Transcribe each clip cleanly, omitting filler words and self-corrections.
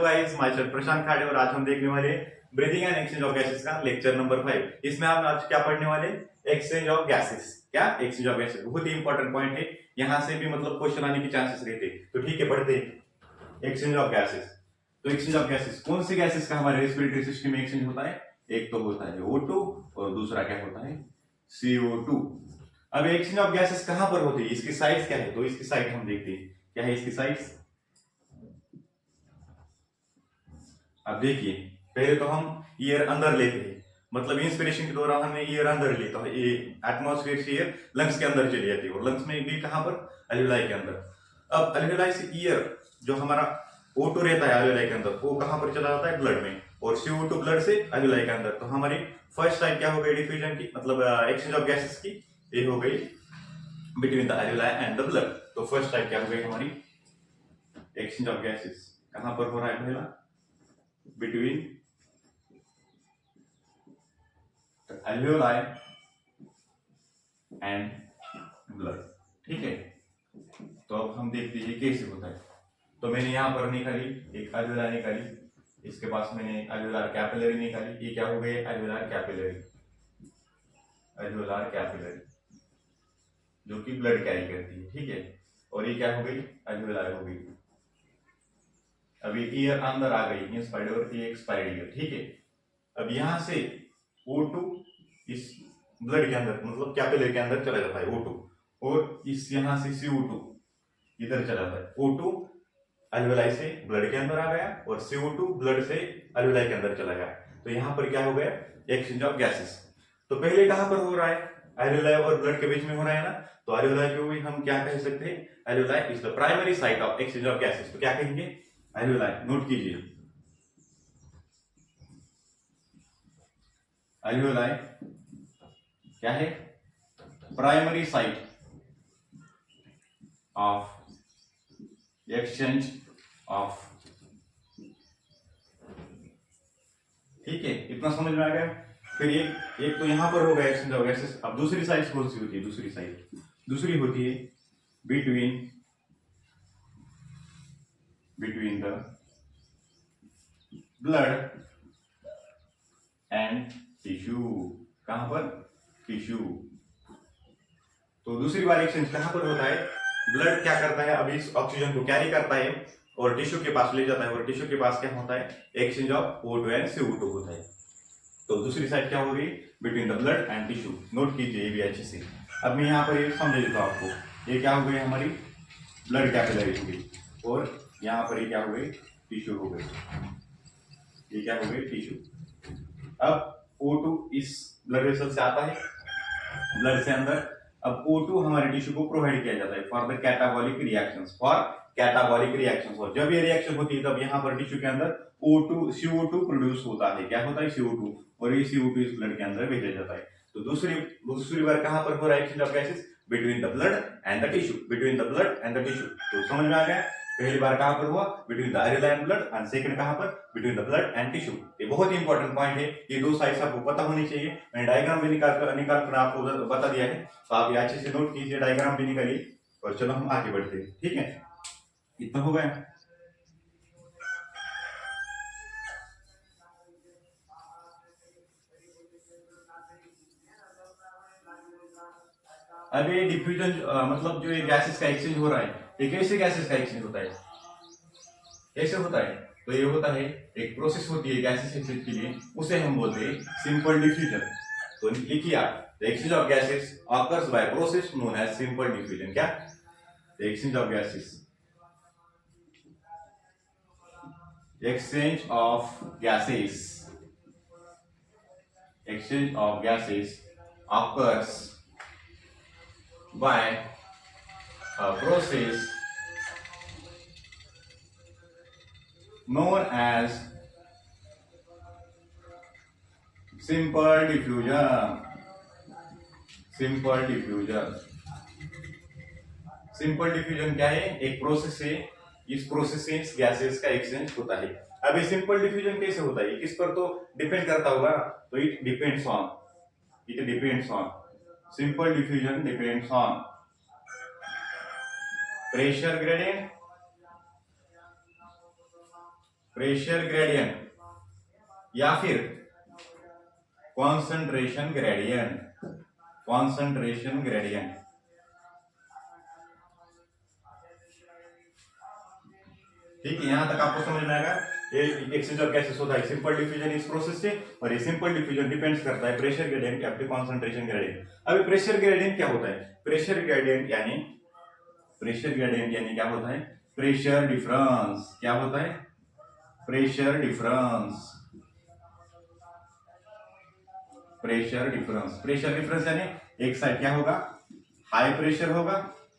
Guys, my self प्रशांत खाड़े और आज हम देखने वाले breathing and exchange of gases का लेक्चर नंबर 5। इसमें हम आज क्या पढ़ने वाले? Exchange of gases. क्या एक्सचेंज ऑफ गैसेस बहुत ही इंपॉर्टेंट पॉइंट है, यहां से भी मतलब क्वेश्चन आने के चांसेस रहते हैं। तो ठीक है, पढ़ते हैं एक्सचेंज ऑफ गैसेस। तो एक्सचेंज ऑफ गैसेस, कौन सी गैसेस का हमारे रेस्पिरेटरी सिस्टम में एक्सचेंज होता है? एक तो होता है O2 और दूसरा क्या होता है? CO2। अब एक्सचेंज ऑफ गैसेस कहां पर होती है, इसकी साइड्स क्या है? तो इसकी साइड हम देखते हैं, क्या है इसकी साइड्स। अब देखिए, पहले तो हम ईयर अंदर लेते हैं, मतलब इंस्पिरेशन के दौरान हमने ईयर अंदर लेता है, ये एटमॉस्फेयर से ईयर लंग्स के अंदर चली जाती है और लंग्स में भी कहां पर? अल्वेलाई के अंदर। अब अल्वेलाई से ईयर जो हमारा O2 रहता है अल्वेलाई के अंदर, वो कहां पर चला जाता है? ब्लड में। और CO2 ब्लड से अल्वेलाई के अंदर। तो हमारी फर्स्ट टाइप क्या हो गई डिफ्यूजन की, मतलब एक्सचेंज ऑफ गैसेस की? ये हो गई between the alveoli and the blood. तो फर्स्ट टाइप क्या हो गई हमारी एक्सचेंज ऑफ गैसेस? कहां पर हो रहा है? पहला between the alveoli and blood। ठीक है, तो अब हम देखते हैं कैसे होता है। तो मैंने यहां पर निकाली एक अल्वेला निकाली, इसके पास मैंने अल्वेलार कैपिलरी निकाली। ये क्या हो गए? अल्वेलार कैपिलरी, अल्वेलार कैपिलरी जो कि ब्लड कैरी करती है। ठीक है, और ये क्या हो गई? अल्वेलार हो गई। अभी ईयर अंदर आ गई, इंस्पायर्ड और ये एक्सपायर्ड ईयर। ठीक है, अब यहां से O2 इस ब्लड के अंदर, मतलब कैपिलरी के अंदर चला जाता है O2, और इस यहां से CO2 इधर चला जाता है। O2 अल्वेलाई से ब्लड के अंदर आ गया और CO2 ब्लड से अल्वेलाई के अंदर चला गया। तो यहां पर क्या हो गया? Exchange of gases. तो पहले कहां पर हो रहा है? अल्वेलाई और ब्लड के बीच में हो रहा है ना। तो अल्वेलाई को भी हम क्या कह सकते हैं? Alveoli is the primary site of exchange of gases. तो क्या कहेंगे? अल्वेलाई, नोट कीजिए, अल्वेलाई क्या है? Primary site of exchange of. ठीक है, इतना समझ में आ गया। फिर एक तो यहां पर हो गया एक्सचेंज ऑफ गैसेस। अब दूसरी साइड कौन सी होती है? दूसरी साइड, दूसरी होती है between the blood and tissue. कहां पर? टिश्यू। तो दूसरी बार एक्सचेंज कहां पर होता है? ब्लड क्या करता है? अभी इस ऑक्सीजन को कैरी करता है और टिश्यू के पास ले जाता है, और टिश्यू के पास क्या होता है? Exchange of O2 and CO2 होता है। तो दूसरी साइड क्या होगी? Between the blood and tissue. Note कीजिए ये भी अच्छे से। अब मैं यहाँ पर ये समझ देता हूँ आपको। ये क्या हो गई? हमारी ब्लड कैपिलरी हो गई, और यहाँ पर ये क्या हो गई? टिश्यू हो गई। ये क्या हो गई? टिश्यू। अब O2 इस ब्लड वेसल से आता है ब्लड से अंदर। अब O2 हमारे टिश्यू को प्रोवाइड किया जाता है for the catabolic reactions, for catabolic reactions. और जब ये रिएक्शन होती है तब यहाँ पर टिश्यू के अंदर CO2 प्रोड्यूस होता है। क्या होता है? CO2, और ये CO2 इस ब्लड के अंदर भेजा जाता है। तो दूसरी बार कहां पर हो रहा है exchange of gases? Between the blood and the tissue, between the blood and the tissue. तो समझ में आ गया? पहली बार कहां पर हुआ? Between the alveoli and blood, and second कहां पर? Between the blood and tissue. ये बहुत ही इंपॉर्टेंट पॉइंट है, ये दो साइड्स आपको पता होनी चाहिए। मैंने डायग्राम भी निकाल कर आपको बता दिया है, तो आप ये अच्छे से नोट कीजिए, डायग्राम भी निकालिए, और चलो हम आगे बढ़ते हैं। ठीक है, इतना हो गया। अब ये डिफ्यूजन मतलब जो ये गैसेस का एक्सचेंज हो रहा है, ये कैसे गैसेस का एक्सचेंज होता है? कैसे होता है? तो ये होता है, एक प्रोसेस होती है गैसेस एक्सचेंज के लिए, उसे हम बोलते हैं सिंपल डिफ्यूजन। तो लिखिए आप, the exchange of gases occurs by process known as simple diffusion. क्या? The exchange of gases, exchange of gases, exchange of gases occurs by a process known as simple diffusion, simple diffusion। Simple diffusion क्या है? एक process है, इस process से gases का exchange होता है। अब ये सिंपल डिफ्यूजन कैसे होता है? किस पर तो डिपेंड करता होगा? तो it depends on simple diffusion depends on pressure gradient pressure gradient या फिर कॉन्सेंट्रेशन ग्रेडियंट, कॉन्सेंट्रेशन ग्रेडियंट। ठीक है, यहां तक आपको समझ में आएगा। ये एक्सचेंज ऑफ गैसेस होता है सिंपल डिफ्यूजन इस प्रोसेस से, और ये सिंपल डिफ्यूजन डिपेंड्स करता है प्रेशर ग्रेडियंट या फिर कॉन्सेंट्रेशन ग्रेडियंट। अभी प्रेशर ग्रेडियंट क्या होता है? प्रेशर ग्रेडियंट यानी क्या होता है? Pressure difference. क्या होता है? Pressure difference. Pressure difference, pressure difference यानी एक साइड क्या होगा? हाई प्रेशर होगा,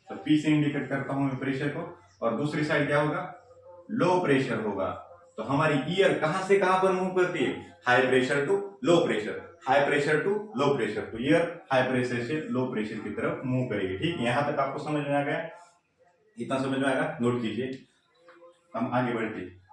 तो पी से इंडिकेट करता हूं मैं प्रेशर को, और दूसरी साइड क्या होगा? लो प्रेशर होगा। तो हमारी ईयर कहां से कहां पर मूव करती है? High pressure to low pressure, high pressure to low pressure. तो ईयर हाई प्रेशर से लो प्रेशर की तरफ मूव करेगी। ठीक है, यहां तक आपको समझ में आ गया? इतना समझ में आएगा, नोट कीजिए। हम आगे बढ़ते हैं।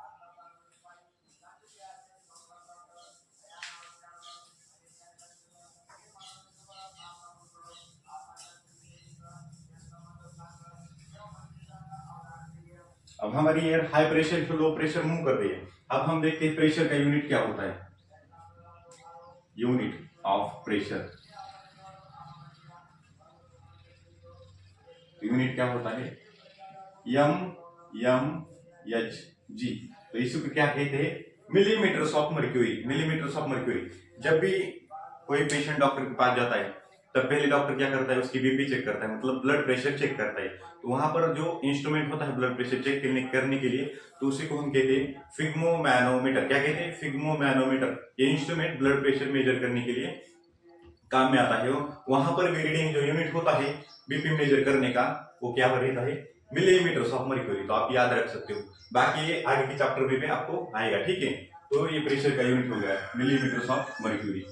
अब हमारी air high pressure to low pressure move कर रही है। अब हम देखते हैं प्रेशर का यूनिट क्या होता है। यूनिट ऑफ प्रेशर, यूनिट क्या होता है? H G. तो इसको क्या कहते हैं? Millimetres of mercury. Millimetres of mercury. जब भी कोई पेशेंट डॉक्टर के पास जाता है, तब पहले डॉक्टर क्या करता है? उसकी बीपी चेक करता है, मतलब ब्लड प्रेशर चेक करता है। तो वहां पर जो इंस्ट्रूमेंट होता है ब्लड प्रेशर चेक करने के लिए, तो उसी को हम कहते हैं फिग्मोमैनोमीटर। क्या कहते हैं? फिग्मोमैनोमीटर। ये इंस्ट्रूमेंट ब्लड प्रेशर मेजर करने के लिए काम में आता है। वहां पर भी रीडिंग जो यूनिट होता है बीपी मेजर करने का, वो क्या रहता है? Millimetres of mercury. तो आप याद रख सकते हो, बाकी ये आगे के चैप्टर में आपको आएगा। ठीक है, तो ये प्रेशर का यूनिट हो गया मिलीमीटर्स ऑफ मर्क्यूरी।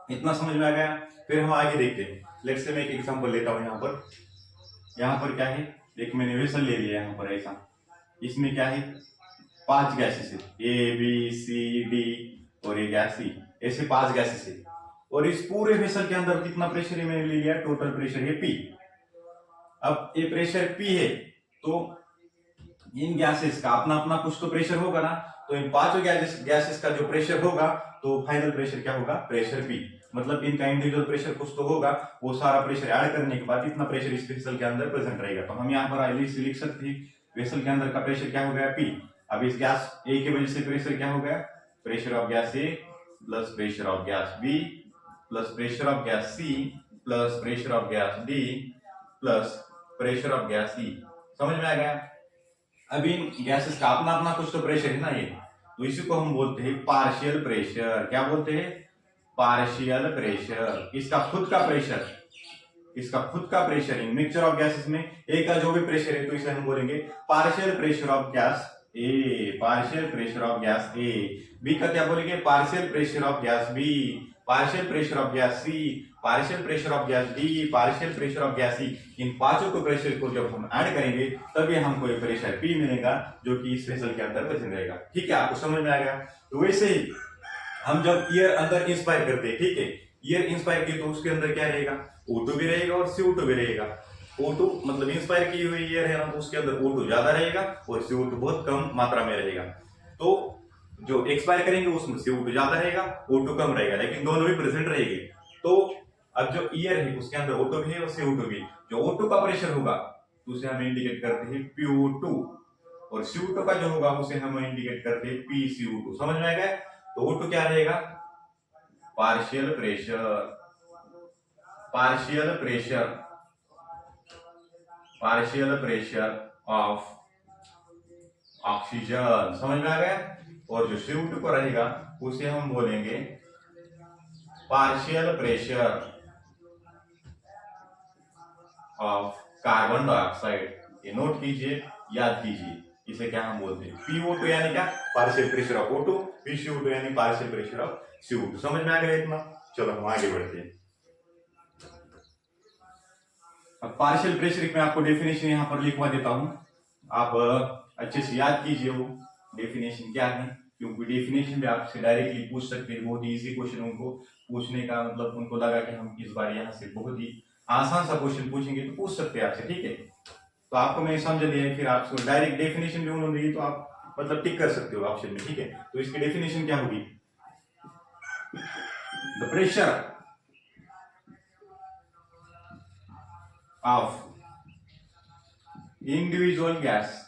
इतना समझ में आ गया? फिर हम आगे देखते हैं। लेट्स से मैं एक एग्जांपल लेता हूं। यहाँ पर क्या है? एक मैंने वेसल ले लिया यहाँ पर ऐसा। इसमें क्या है? 5 गैसेस है, ए बी सी डी और ये गैस सी। ऐसे 5 गैसेस है, और इस पूरे वेसल के अंदर कितना प्रेशर है मैंने ले लिया? टोटल प्रेशर है पी। अब ये प्रेशर पी है, तो इन गैसेस का अपना अपना कुछ तो प्रेशर होगा ना। तो इन 5 गैसेस का जो प्रेशर होगा, तो फाइनल प्रेशर क्या होगा? Pressure P. मतलब इनका इंडिविजुअल प्रेशर कुछ तो होगा, वो सारा प्रेशर ऐड करने के बाद इतना प्रेशर इस वेसल के अंदर प्रेजेंट रहेगा। तो हम यहाँ पर आइए लिख सकते हैं वेसल के अंदर का प्रेशर क्या हो गया? पी। अब इस गैस ए की वजह से प्रेशर क्या हो गया? Pressure of gas A plus pressure of gas B plus pressure of gas C plus pressure of gas D plus pressure of gas E. समझ में आ गया? अभी गैसेस का अपना अपना कुछ तो प्रेशर है ना ये, तो इसी को हम बोलते हैं पार्शियल प्रेशर। क्या बोलते हैं? Partial pressure. इसका खुद का प्रेशर, इसका खुद का pressure in mixture of gases में ए का जो भी प्रेशर है, तो इसे हम बोलेंगे partial pressure of gas A, partial pressure of gas A. B का क्या बोलेंगे? Partial pressure of gas B, partial pressure of gas C, partial pressure of gas D, partial pressure of gas C. इन पांचों को pressure को जब हम add करेंगे, तभी हमको एक प्रेशर पी मिलेगा, जो कि इस वेसल के अंदर प्रेजेंट रहेगा। ठीक है, आपको समझ में आ गया? तो वैसे ही हम जब ईयर अंदर इंस्पायर करते हैं, ठीक है, ईयर इंस्पायर की, तो उसके अंदर क्या रहेगा? O2 भी रहेगा और CO2 भी रहेगा। O2 मतलब इंस्पायर की हुई ईयर है ना, तो उसके अंदर O2 ज्यादा रहेगा और CO2 बहुत कम मात्रा में रहेगा। तो जो एक्सपायर करेंगे उसमें CO2 ज्यादा रहेगा, O2 कम रहेगा, लेकिन दोनों भी प्रेजेंट रहेंगे। तो अब जो ईयर है उसके अंदर O2 भी है और CO2 भी। जो O2 का प्रेशर होगा, तो उसे हम इंडिकेट करते हैं PO2, और CO2 का जो होगा उसे हम इंडिकेट करते हैं PCO2। समझ में आएगा? तो O2 क्या रहेगा? Partial pressure, partial pressure, partial pressure of oxygen. समझ में आ गया? और जो CO2 को रहेगा उसे हम बोलेंगे partial pressure of carbon dioxide. ये नोट कीजिए, याद कीजिए, इसे क्या हम बोलते हैं? PO2 यानी क्या? Partial pressure of O2, PCO2 यानी पार्शियल प्रेशर ऑफ CO2। समझ में आ गया इतना? चलो हम आगे बढ़ते हैं। अब पार्शियल प्रेशर की मैं आपको डेफिनेशन यहां पर लिखवा देता हूं, आप अच्छे से याद कीजिए वो डेफिनेशन क्या है, क्योंकि डेफिनेशन भी आपसे डायरेक्टली पूछ सकते हैं। बहुत ही इजी क्वेश्चन उनको पूछने का मतलब उनको लगा कि हम इस बार यहाँ से बहुत ही आसान सा क्वेश्चन पूछेंगे, तो पूछ सकते हैं आपसे। ठीक है, तो आपको मैं समझ लिया, फिर आपको डायरेक्ट डेफिनेशन भी उन्होंने दी, तो आप मतलब टिक कर सकते हो ऑप्शन में, ठीक है। तो इसकी डेफिनेशन क्या होगी, the pressure of individual gas,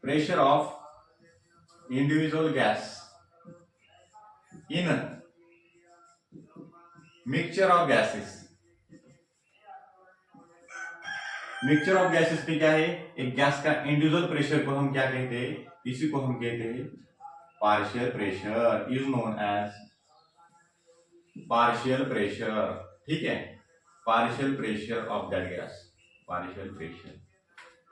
pressure of individual gas in mixture of gases। Mixture of gases में क्या है, एक गैस का इंडिविजुअल प्रेशर को हम क्या कहते हैं, इसी को हम कहते हैं partial pressure, is known as partial pressure, ठीक है। Partial pressure of that gas, partial pressure,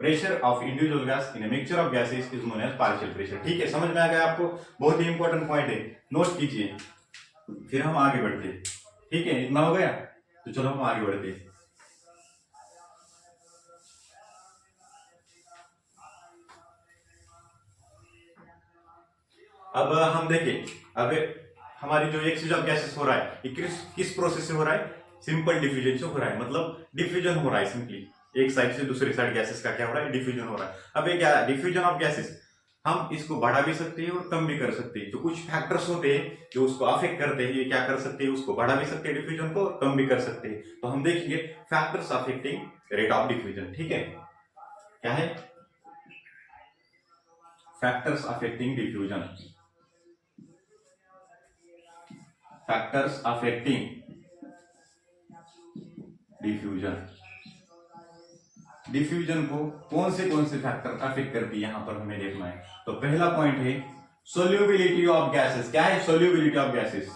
pressure of individual gas in mixture of gases is known as partial pressure, ठीक है। समझ में आ गया आपको, बहुत ही इंपॉर्टेंट पॉइंट है, नोट कीजिए। फिर हम आगे बढ़ते हैं, ठीक है। इतना हो गया, तो चलो हम आगे बढ़ते हैं। अब हम देखें, अब हमारी जो एक्सचेंज ऑफ गैसेस हो रहा है, ये किस प्रोसेस से हो रहा है, सिंपल डिफ्यूजन से हो रहा है, मतलब डिफ्यूजन हो रहा है सिंपली, एक साइड से दूसरी साइड गैसेस का क्या हो रहा है, डिफ्यूजन हो रहा है। अब ये क्या, डिफ्यूजन ऑफ गैसेस हम इसको बढ़ा भी सकते हैं और कम भी कर सकते हैं। जो कुछ फैक्टर्स होते हैं जो उसको अफेक्ट करते हैं, ये क्या कर सकते हैं, उसको बढ़ा भी सकते हैं डिफ्यूजन को, कम भी कर सकते हैं। तो हम देखेंगे factors affecting rate of diffusion, ठीक है। क्या है, factors affecting diffusion, factors affecting diffusion. Diffusion को कौन से फैक्टर अफेक्ट करती है, यहां पर हमें देखना है। तो पहला पॉइंट है सोल्यूबिलिटी ऑफ गैसेस। क्या है, solubility of gases,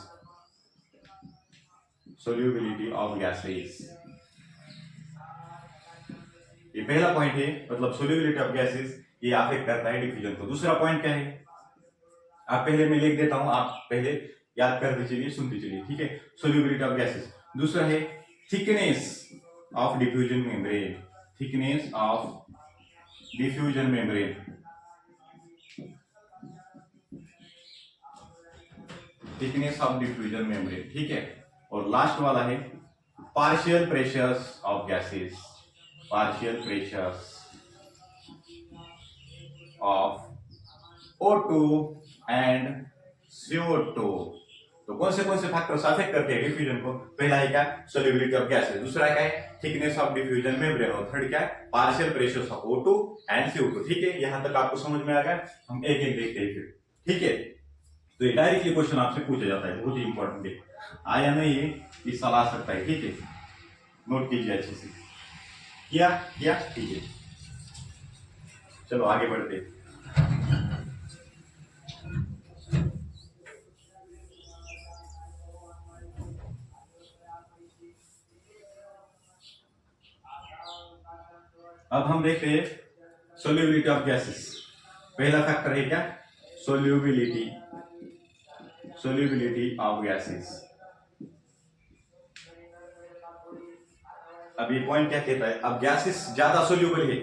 solubility of gases, ये पहला पॉइंट है, मतलब सोल्यूबिलिटी ऑफ गैसेस ये अफेक्ट करता है डिफ्यूजन को। दूसरा पॉइंट क्या है, आप पहले मैं लिख देता हूं, आप पहले याद करते चलिए, सुनते चलिए, ठीक है। सोल्यूबिलिटी ऑफ गैसेस, दूसरा है thickness of diffusion membrane, thickness of diffusion membrane, thickness of diffusion membrane, ठीक है। और लास्ट वाला है partial pressures of gases, partial pressures of O2 and CO2। तो कौन से फैक्टर्स अफेक्ट करते हैं डिफ्यूजन को, पहला है क्या, सोल्यूबिलिटी ऑफ गैसेस, दूसरा क्या है थिकनेस ऑफ डिफ्यूजन मेम्ब्रेन, और थर्ड क्या है partial pressures of O2 and CO2, ठीक है। यहां तक आपको समझ में आ गया, हम एक एक देखते हैं फिर, ठीक है। तो ये डायरेक्टली क्वेश्चन आपसे पूछा जाता है, बहुत ही इंपॉर्टेंट है, आया नहीं है, इस साल आ सकता है, ठीक है। नोट कीजिए अच्छे से, किया, ठीक है। चलो आगे बढ़ते हैं। अब हम देखते हैं सोल्यूबिलिटी ऑफ गैसेस। पहला फैक्टर है क्या, सोल्यूबिलिटी, सोल्यूबिलिटी ऑफ गैसेस। अब ये पॉइंट क्या कहता है, अब गैसेस ज्यादा सोल्यूबल है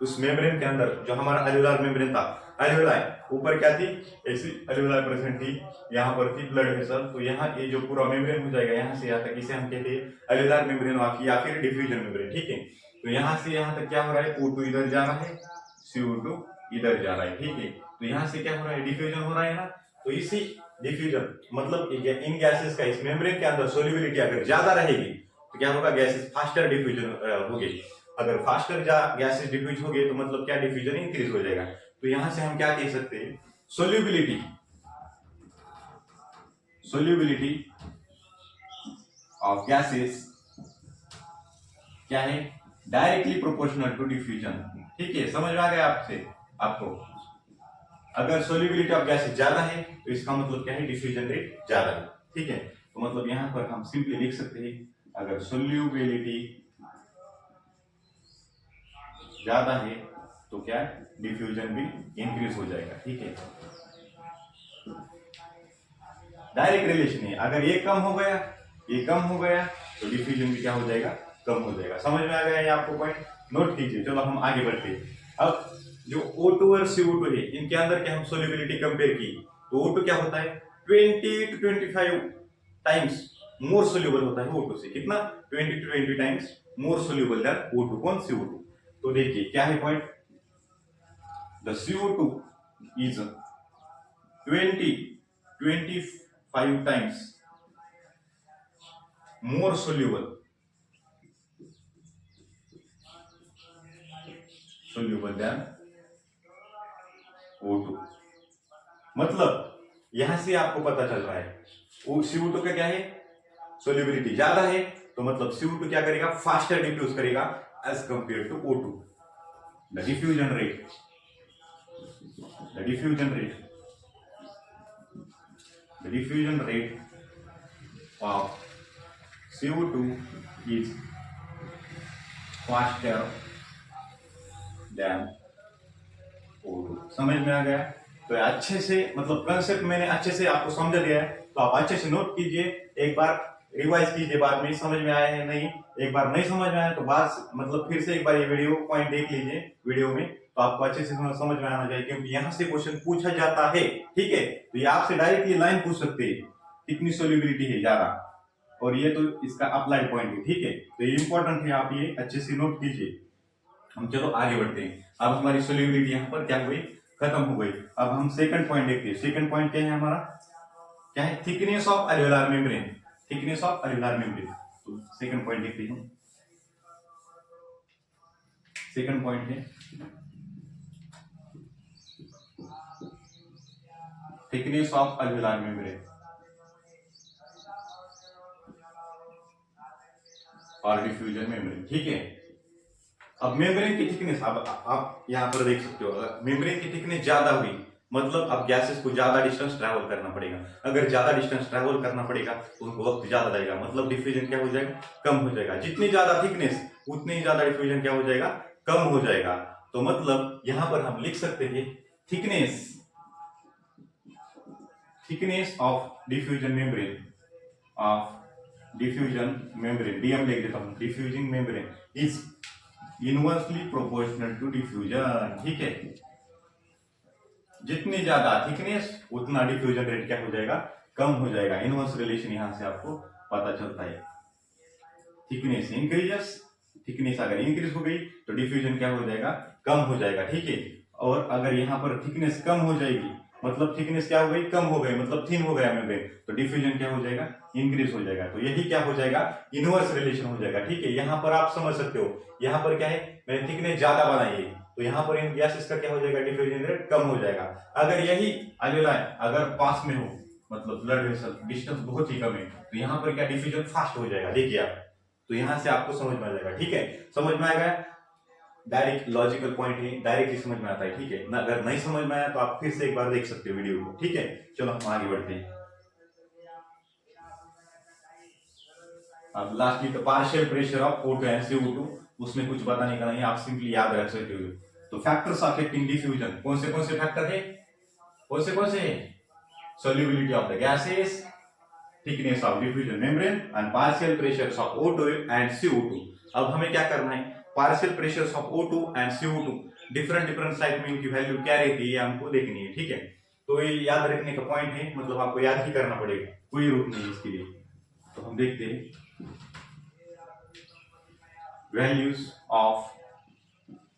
उस मेम्ब्रेन के अंदर, जो हमारा एल्वेओलार मेम्ब्रेन था, एल्वेओलाई ऊपर क्या थी, ऐसी एल्वेओलाई प्रेजेंट थी, यहाँ पर थी ब्लड वेसल, तो यहाँ ये जो पूरा मेम्ब्रेन हो जाएगा यहाँ से यहाँ तक, इसे हम कहते हैं एल्वेओलार मेम्ब्रेन या फिर डिफ्यूजन मेम्ब्रेन, ठीक है। तो यहाँ से यहाँ तक क्या हो रहा है, O2 इधर जा रहा है, CO2 इधर जा रहा है, ठीक है। तो यहाँ से क्या हो रहा है, डिफ्यूजन हो रहा है ना। तो इसी डिफ्यूजन मतलब इन गैसेस का इस मेम्ब्रेन के अंदर सोल्यूबिलिटी अगर ज्यादा रहेगी तो क्या होगा, गैसेस फास्टर डिफ्यूजन होगी। अगर फास्टर गैसेस डिफ्यूज हो गए तो मतलब क्या, डिफ्यूजन इंक्रीज हो जाएगा। तो यहां से हम क्या कह सकते हैं, सोल्यूबिलिटी, सोल्यूबिलिटी ऑफ गैसेस क्या है, डायरेक्टली प्रोपोर्शनल टू डिफ्यूजन, ठीक है। समझ में आ गया आपको, अगर सोल्यूबिलिटी ऑफ गैसेस ज्यादा है तो इसका मतलब क्या है, डिफ्यूजन रेट ज्यादा है, ठीक है। तो मतलब यहां पर हम सिंपली लिख सकते हैं, अगर सोल्यूबिलिटी ज्यादा है तो क्या, डिफ्यूजन भी इंक्रीज हो जाएगा, ठीक है। डायरेक्ट रिलेशन है, अगर ये कम हो गया, ये कम हो गया तो डिफ्यूजन भी क्या हो जाएगा, कम हो जाएगा। समझ में आ गया ये आपको पॉइंट, नोट कीजिए। चलो हम आगे बढ़ते हैं। अब जो O2 और CO2 है, इनके अंदर क्या हम सोल्यूबिलिटी कंपेयर की, तो O2 क्या होता है 20 to 25 टाइम्स मोर सोल्यूबल होता है O2 से, कितना 20 to 20 times more soluble than O2, कौन CO2। तो देखिए क्या है point, the CO2 is 25 times more soluble than O2। मतलब यहां से आपको पता चल रहा है CO2 का क्या है, सोल्यूबिलिटी ज्यादा है, तो मतलब CO2 क्या करेगा, फास्टर डिफ्यूज करेगा as compare to O2। The diffusion rate of CO2 is faster than O2। समझ में आ गया? तो अच्छे से मतलब कंसेप्ट मैंने अच्छे से आपको समझा दिया है, तो आप अच्छे से नोट कीजिए, एक बार रिवाइज कीजिए, बाद में समझ में आया है नहीं, एक बार नहीं समझ में आया तो बाद मतलब फिर से एक बार ये वीडियो पॉइंट देख लीजिए वीडियो में, तो आपको अच्छे से समझ में आना चाहिए, क्योंकि यहाँ से क्वेश्चन पूछा जाता है। ठीक है, तो ये आपसे डायरेक्टली लाइन पूछ सकते हैं कितनी सोल्यूबिलिटी है ज्यादा, और ये तो इसका अप्लाइड पॉइंट है। ठीक है, तो ये इंपॉर्टेंट है, आप ये अच्छे से नोट कीजिए। हम चलो आगे बढ़ते हैं। अब हमारी सोल्यूबिलिटी यहाँ पर क्या हुई, खत्म हो गई। अब हम सेकंड पॉइंट देखते हैं। सेकंड पॉइंट क्या है हमारा, क्या है, thickness of alveolar membrane. Thickness of alveolar membrane, तो सेकंड पॉइंट देखते हैं। सेकंड पॉइंट है थिकनेस ऑफ एल्वेओलार मेम्ब्रेन और डिफ्यूजन मेम्ब्रेन। ठीक है, अब मेम्ब्रेन की थिकनेस, अब आप यहाँ पर देख सकते हो, मेम्ब्रेन की थिकनेस ज्यादा हुई मतलब अब गैसेस को ज्यादा डिस्टेंस ट्रैवल करना पड़ेगा। अगर ज्यादा डिस्टेंस ट्रैवल करना पड़ेगा तो उनको वक्त ज्यादा लगेगा, मतलब डिफ्यूजन क्या हो जाएगा, कम हो जाएगा। जितनी ज्यादा थिकनेस उतनी ज्यादा डिफ्यूजन क्या हो जाएगा, कम हो जाएगा। तो मतलब यहां पर हम लिख सकते हैं thickness of diffusion membrane, DM लिख देता हूं, diffusing membrane is inversely proportional to diffusion. ठीक है, जितनी ज्यादा थिकनेस उतना डिफ्यूजन रेट क्या हो जाएगा, कम हो जाएगा। इनवर्स रिलेशन यहां से आपको पता चलता है। थिकनेस इंक्रीजेस, थिकनेस अगर इंक्रीज हो गई तो डिफ्यूजन क्या हो जाएगा, कम हो जाएगा। ठीक है, और अगर यहाँ पर थिकनेस कम हो जाएगी मतलब थिकनेस क्या हो गई, कम हो गई, मतलब थिन हो गया मेम्ब्रेन, तो डिफ्यूजन क्या हो जाएगा, इंक्रीज हो जाएगा। तो यही क्या हो जाएगा, इनवर्स रिलेशन हो जाएगा। ठीक है, यहाँ पर आप समझ सकते हो, यहाँ पर क्या है, मैंने थिकनेस ज्यादा बनाई है तो यहाँ पर इन गैसेस का क्या हो जाएगा, डिफ्यूजन रेट कम हो जाएगा। अगर यही एल्वेओलाई अगर पास में हो मतलब ब्लड वेसल डिस्टेंस बहुत ही कम है तो यहाँ पर क्या डिफ्यूजन फास्ट हो जाएगा। देखिए आप, तो यहां से आपको समझ में आ जाएगा। ठीक है, समझ में आएगा, डायरेक्ट लॉजिकल पॉइंट है, डायरेक्टली समझ में आता है। ठीक है ना, अगर नहीं समझ में आया तो आप फिर से एक बार देख सकते हो वीडियो को। ठीक है, चलो हम आगे बढ़ते हैं। अब लास्टली तो partial pressure of O2 and CO2, उसमें कुछ बताने का नहीं, आप सिंपली याद रख सकते हो। तो फैक्टर्स अफेक्टिंग डिफ्यूजन, कौन से फैक्टर है, कौन से है, solubility of the gases, thickness of diffusion membrane and partial pressures of O2 and CO2। अब हमें क्या करना है, partial pressures of O2 and CO2 different side में इनकी वैल्यू क्या रहती है हमको देखनी है। ठीक है, तो ये याद रखने का पॉइंट है, मतलब आपको याद ही करना पड़ेगा, कोई रूप नहीं इसके लिए। तो हम देखते हैं वैल्यूज ऑफ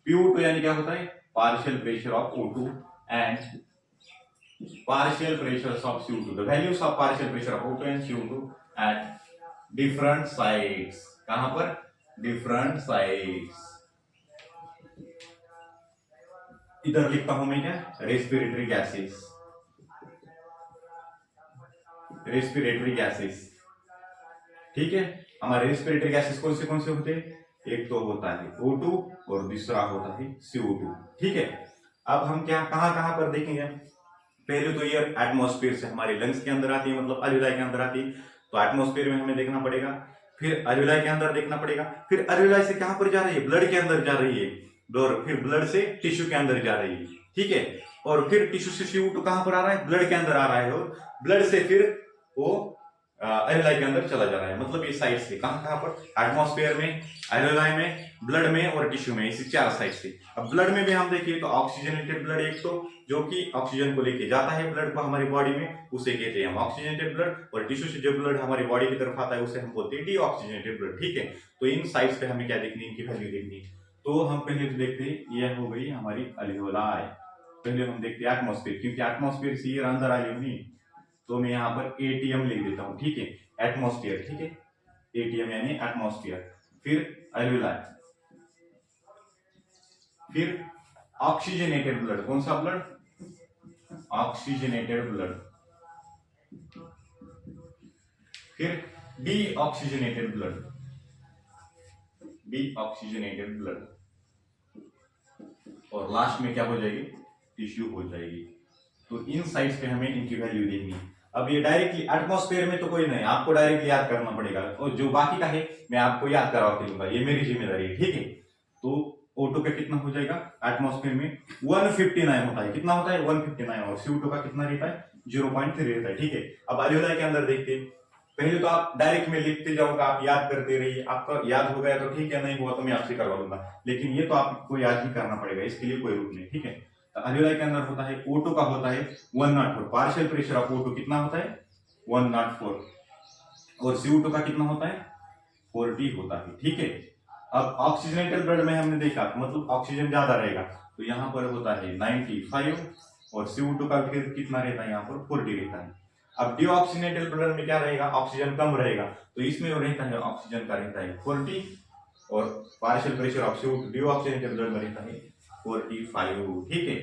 PO2 यानी क्या होता है, partial pressure of O2 and partial pressures of CO2, the values of partial pressure of O2 and CO2 at different sites। कहां पर, different sites। इधर लिखता हूं मैं क्या, रेस्पिरेटरी गैसेस। ठीक है, हमारे रेस्पिरेटरी गैसेस कौन से होते हैं, एक तो होता है O2 और दूसरा होता है CO2। ठीक है, अब हम क्या कहां पर देखेंगे, पहले तो ये एटमॉस्फेयर से हमारे लंग्स के अंदर आती है, मतलब एल्वेओलाई के अंदर आती है, तो एटमॉस्फेयर में हमें देखना पड़ेगा, फिर एल्वेओलाई के अंदर देखना पड़ेगा, फिर एल्वेओलाई से कहां पर जा रही है, ब्लड के अंदर जा रही है, और फिर ब्लड से टिश्यू के अंदर जा रही है। ठीक है, और फिर टिश्यू से CO2 कहां पर आ रहा है, ब्लड के अंदर आ रहा है, और ब्लड से फिर वो एल्वेओलाई के अंदर चला जा रहा है। मतलब ये साइड से कहां पर, एटमॉस्फेयर में, एल्वेओलाई में, ब्लड में और टिश्यू में, इसी 4 साइड से। अब ब्लड में भी हम देखिए तो ऑक्सीजनेटेड ब्लड एक तो जो कि ऑक्सीजन को लेके जाता है ब्लड को हमारी बॉडी में, उसे कहते हैं हम ऑक्सीजनेटेड ब्लड, और टिश्यू से जो ब्लड हमारी बॉडी की तरफ आता है उसे हम बोलते हैं डीऑक्सीजनेटेड ब्लड। ठीक है, तो इन साइड्स पे हमें क्या देखनी है, इनकी वैल्यू देखनी है। तो हम पहले तो देखते हैं, यह हो गई हमारी एल्वेओलाई। पहले हम देखते हैं एटमॉस्फेयर, क्योंकि एटमॉस्फेयर से ये अंदर आ रही नहीं, तो मैं यहाँ पर एटीएम लिख देता हूँ, ठीक है, एटमॉस्फेयर, ठीक है, एटीएम यानी एटमॉस्फेयर। फिर एल्वेलाई, फिर ऑक्सीजनेटेड ब्लड, कौन सा ब्लड, ऑक्सीजनेटेड ब्लड, फिर डीऑक्सीजनेटेड ब्लड, डीऑक्सीजनेटेड ब्लड, और लास्ट में क्या हो जाएगी, टिश्यू हो जाएगी। तो इन साइड्स पे हमें इनकी वैल्यू देखनी है। अब ये डायरेक्टली एटमॉस्फेयर में तो कोई नहीं, आपको डायरेक्टली याद करना पड़ेगा, और जो बाकी का है मैं आपको याद करवा के दूंगा, ये मेरी जिम्मेदारी है, ठीक है। तो O2 का कितना हो जाएगा, एटमॉस्फेयर में 159 होता है, कितना होता है 159, और CO2 का कितना रहता है 0.3 रहता है, ठीक है। अब एल्वेलाई के अंदर देखते हैं, पहले तो आप डायरेक्ट में लिखते जाओगे, आप याद करते रहिए, आपका याद हो गया तो ठीक है, नहीं हुआ तो मैं आपसे करवा दूंगा, लेकिन ये तो आपको याद ही करना पड़ेगा, इसके लिए कोई रूप नहीं, ठीक है। तो एल्वेलाई के अंदर होता है O2 का होता है 104, पार्शियल प्रेशर ऑफ O2 कितना होता है 104, और CO2 का कितना होता है 40 होता है, ठीक है। अब ऑक्सीजनेटेड ब्लड में हमने देखा, मतलब ऑक्सीजन ज्यादा रहेगा, तो यहाँ पर होता है 95, और CO2 का फिर कितना रहता है यहाँ पर 40 रहता है। अब डीऑक्सीजनेटेड ब्लड में क्या रहेगा, ऑक्सीजन कम रहेगा, तो इसमें रहता है ऑक्सीजन का रहता है 40, और partial pressure of CO2 deoxygenated blood में रहता है 45, ठीक है।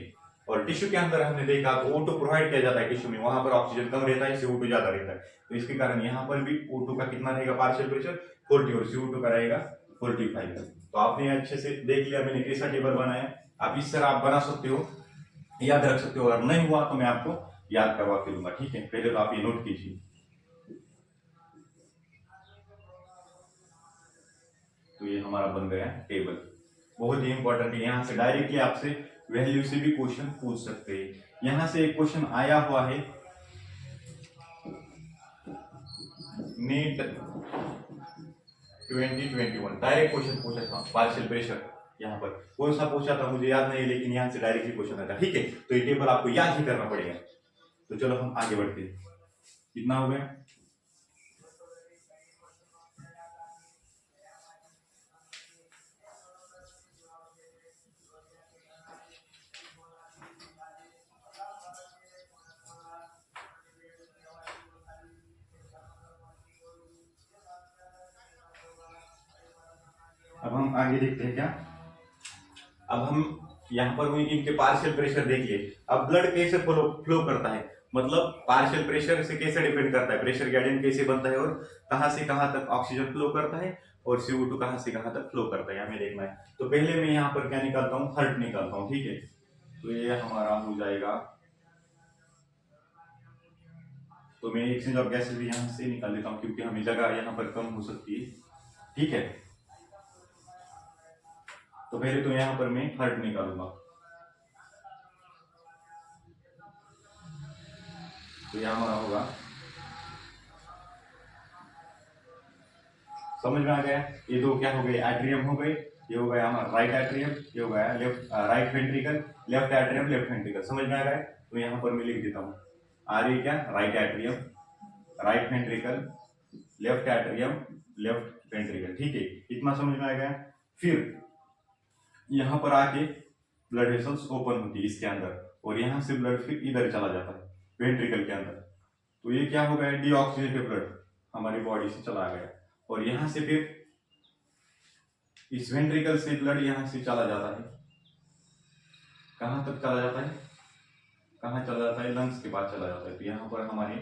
और टिश्यू के अंदर हमने देखा तो O2 प्रोवाइड किया जाता है टिश्यू में, वहां पर ऑक्सीजन कम रहता है, CO2 ज्यादा रहता है, तो इसके कारण यहाँ पर भी O2 का कितना रहेगा पार्शियल प्रेशर 40, और CO2 का रहेगा 45। तो आपने अच्छे से देख लिया, मैंने कैसा टेबल बनाया, आप इस तरह आप बना सकते हो, याद रख सकते हो, अगर नहीं हुआ तो मैं आपको याद करवा के दूंगा, ठीक है। पहले तो आप ये नोट कीजिए। तो ये हमारा बन गया टेबल, बहुत ही इंपॉर्टेंट है, यहाँ से डायरेक्टली आपसे वैल्यू से भी क्वेश्चन पूछ सकते हैं। यहां से एक क्वेश्चन आया हुआ है, नीट 2021 डायरेक्ट क्वेश्चन पूछा था, पार्शियल प्रेशर, यहाँ पर कौन सा पूछा था मुझे याद नहीं, लेकिन यहाँ से डायरेक्टली क्वेश्चन आता, ठीक है। तो ये टेबल आपको याद ही करना पड़ेगा। तो चलो हम आगे बढ़ते हैं, कितना हो गया, अब हम आगे देखते हैं क्या। अब हम यहाँ पर इनके पार्शियल प्रेशर देखिए, अब ब्लड कैसे फ्लो करता है, मतलब पार्शियल प्रेशर से कैसे डिपेंड करता है, प्रेशर ग्रेडियंट कैसे बनता है, और कहां से कहां तक ऑक्सीजन फ्लो करता है, और CO2 कहां से कहां तक फ्लो करता है, हमें देखना है। तो पहले मैं यहाँ पर क्या निकालता हूँ, हर्ट निकालता हूँ, ठीक है। तो ये हमारा हो जाएगा, तो मैं एक्सचेंज ऑफ गैसेस भी यहाँ से निकाल देता हूँ, क्योंकि हमें जगह यहाँ पर कम हो सकती है, ठीक है। तो पहले तो यहाँ पर मैं हर्ट निकालूंगा, तो यहाँ हमारा होगा, समझ में आ गया, ये दो क्या हो गए, एट्रियम हो गए, ये हो गया हमारा राइट एट्रियम, ये हो गया left right ventricle, left atrium left ventricle, समझ में आ गया। तो यहाँ पर मैं लिख देता हूँ, आ रही क्या, right atrium, right ventricle, left atrium, left ventricle, ठीक है, इतना समझ में आ गया। फिर यहाँ पर आके ब्लड वेसल्स ओपन होती है इसके अंदर, और यहाँ से ब्लड फिर इधर चला जाता है वेंट्रिकल के अंदर, तो ये क्या हो गया, डीऑक्सीजनेटेड ब्लड हमारी बॉडी से चला गया, और यहाँ से फिर इस वेंट्रिकल से ब्लड यहाँ से चला जाता है, कहाँ तक चला जाता है, कहाँ चला जाता है, लंग्स के पास चला जाता है। तो यहाँ पर हमारे,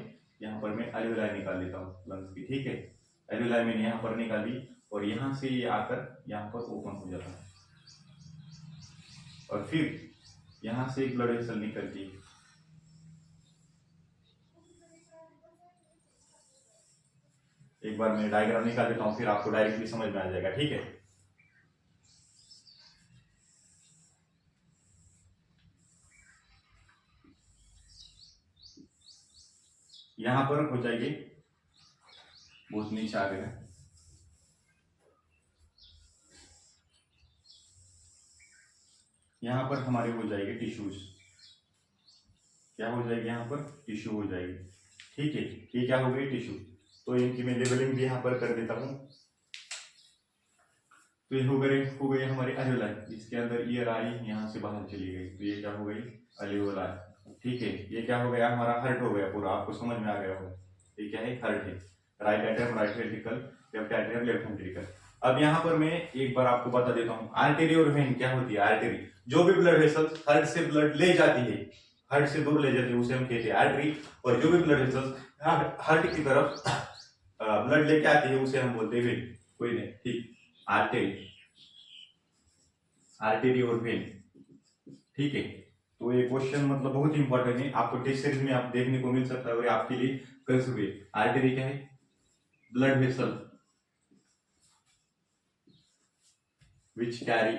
यहाँ पर मैं एल्वेलाई निकाल लेता हूँ लंग्स की, ठीक है, एल्वेलाई मैंने यहाँ पर निकाली, और यहाँ से ये आकर यहाँ पर ओपन हो जाता है, और फिर यहाँ से एक ब्लड वेसल निकलती है, एक बार मैं डायग्राम निकाल देता हूँ, फिर आपको डायरेक्टली समझ में आ जाएगा, ठीक है। यहां पर हो जाएगी, बहुत नीचे आ गया, यहां पर हमारे हो जाएगी टिश्यूज, क्या हो जाएगी, यहाँ पर टिश्यू हो जाएगी, ठीक है, ये क्या हो गई टिश्यू। तो इनकी मैं लेबलिंग भी यहाँ पर कर देता हूँ। तो ये हो गई हमारी एल्वेलाई, इसके अंदर ईयर आई, यहाँ से बाहर चली गई, तो ये क्या हो गई अल्वियोलाई। ठीक है, ये क्या हो गया हमारा हार्ट हो गया पूरा, आपको समझ में आ गया होगा। ये क्या है, हार्ट है। Right atrium, right ventricle, left atrium, left ventricle. अब यहाँ पर मैं एक बार आपको बता देता हूँ, आर्टरी और वेन क्या होती है। आर्टरी जो भी ब्लड वेसल्स हार्ट से ब्लड ले जाती है, हार्ट से दूर ले जाती है, उसे हम कहते हैं आर्टरी। और जो भी ब्लड वेसल्स हार्ट की तरफ ब्लड लेके आती है, उसे हम बोलते हैं वेन। कोई नहीं, ठीक, आर्टरी, आर्टरी और वेन। ठीक है, तो ये क्वेश्चन मतलब बहुत इंपॉर्टेंट है, आपको टेस्ट सीरीज में आप देखने को मिल सकता है और आपके लिए कर्स हुए। आर्टरी क्या है, blood vessel which carry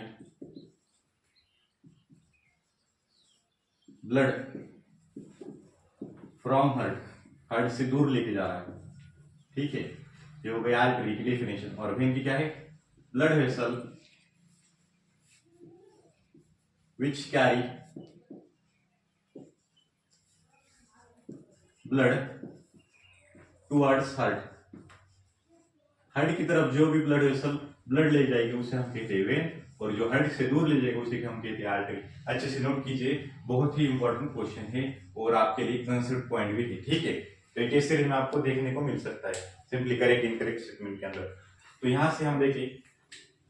blood from heart, heart से दूर लेके जा रहा है। ठीक है, ये हो गई आर्टरी की डेफिनेशन। और वेन की क्या है, blood vessel which carry blood towards heart, heart की तरफ जो भी ब्लड वेसल ब्लड ले जाएगी उसे हम कहते हैं वेन, और जो हार्ट से दूर ले जाएगा उसे हम कहते हैं आर्टरी। अच्छे से नोट कीजिए, बहुत ही इंपॉर्टेंट क्वेश्चन है और आपके लिए कंसेप्ट पॉइंट भी है। ठीक है, तो एक टेस्ट सीरीज में आपको देखने को मिल सकता है, सिंपली करेक्ट इनकरेक्ट स्टेटमेंट के अंदर। तो यहां से हम देखें